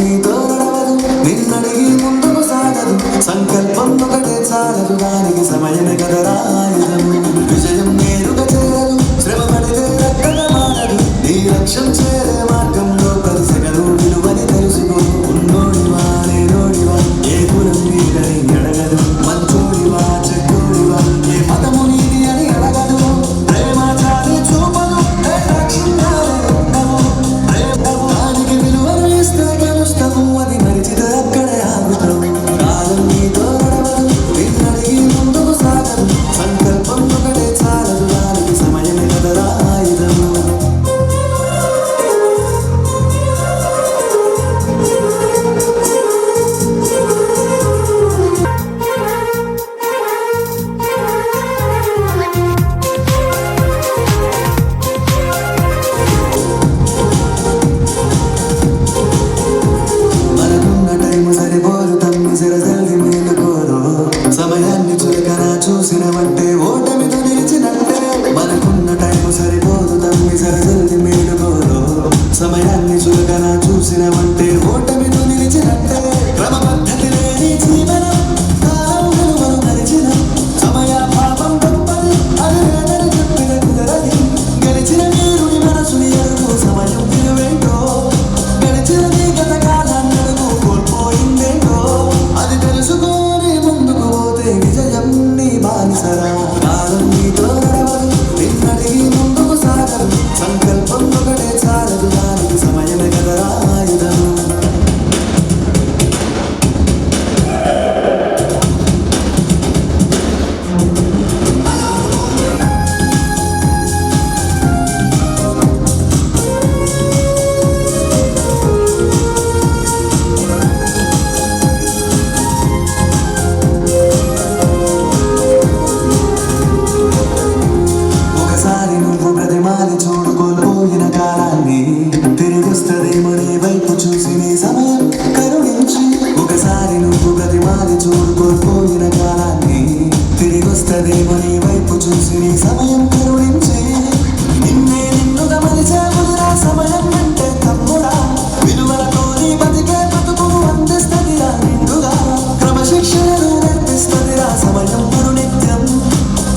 నీతో నడవదు నిన్నడిగి ముందుకు సాగదు సంకల్పం ఒకటే చాలదు దానికి సమయమే కదరా ఆయుధం విజయం నేరుగా చేరదు శ్రమ పడితే రక్కన మారదు నీ లక్ష్యం చేరే మార్గంలో ప్రతి సెకను విలువని తెలుసుకో ఉన్నోడివా లేనోడివా ఏ కులం నీదని అడగదు మంచోడివా చెడ్డోడివా ఏ మతము నీది అని అడగదు ప్రేమ చాలి చూపదు రక్షించాలి ఉండవు ప్రేమవు దానికి విలువను ఇస్తే గెలుస్తావు అది మరిచితే అక్కడే ఆగుతావు కాలం నీతో నడవదు నిన్నడిగి ముందుకు సాగదు సంకల్పం ఒకటే చాలదు దానికి సమయమే కదరా ఆయుధము మనకున్న టైము సరిపోదు తమ్మి జల్ది మేలుకోరు సమయాన్ని చులకన చూసినవంటే ఓటమితో నిలిచినట్టే మనకున్న టైము సరిపోదు తమ్మి జల్ది మేలుకోరు సమయాన్ని చులకన చూసినవంటే ఓటమితో నిలిచినట్టే క్రమపద్ధతి లేని జీవనం కాలం విలువను మరిచిన సమయ పాపం గొప్పది అది లేదని చెప్పిన కుదరది గెలిచిన వీరుని మనసుని ఎరుగు సమయం విలువేంటో గడిచినది గత కాలాన్నడుగు కోల్పోయిందేంటో అది తెలుసుకొని ముందుకు పోతే విజయం నీ బానిసరా కాలం నీతో నడవదు నిన్నడిగి ముందుకు సాగదు సంకల్పం ఒకటే చాలదు దానికి సమయమే కదరా ఆయుధము ఒకసారి నువ్వు ప్రతిమాలి చూడు కోల్పోయిన కాలాన్ని తిరిగొస్తదేమో నీ వైపు చూసి నీ సమయం కరుణించి ఒకసారి నువ్వు ప్రతిమాలి చూడు కోల్పోయిన కాలాన్ని తిరిగొస్తదేమో నీ వైపు చూసి నీ సమయం కరుణించి నిన్నే నిన్నుగా మలిచావురా సమయం అంటే తమ్ముడా విలువలతో నీ బతికే బతుకును అందిస్తదిరా నిండుగా క్రమశిక్షణను నేర్పిస్తదిరా సమయం గురునిత్యం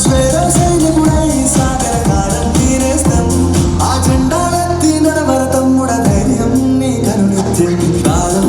స్వేరో సైనికుడై సాగర కాలం తీరేస్తాం ఆ జెండాలెత్తి నడవర తమ్ముడ ధైర్యం నీ కరునిత్యం కాలం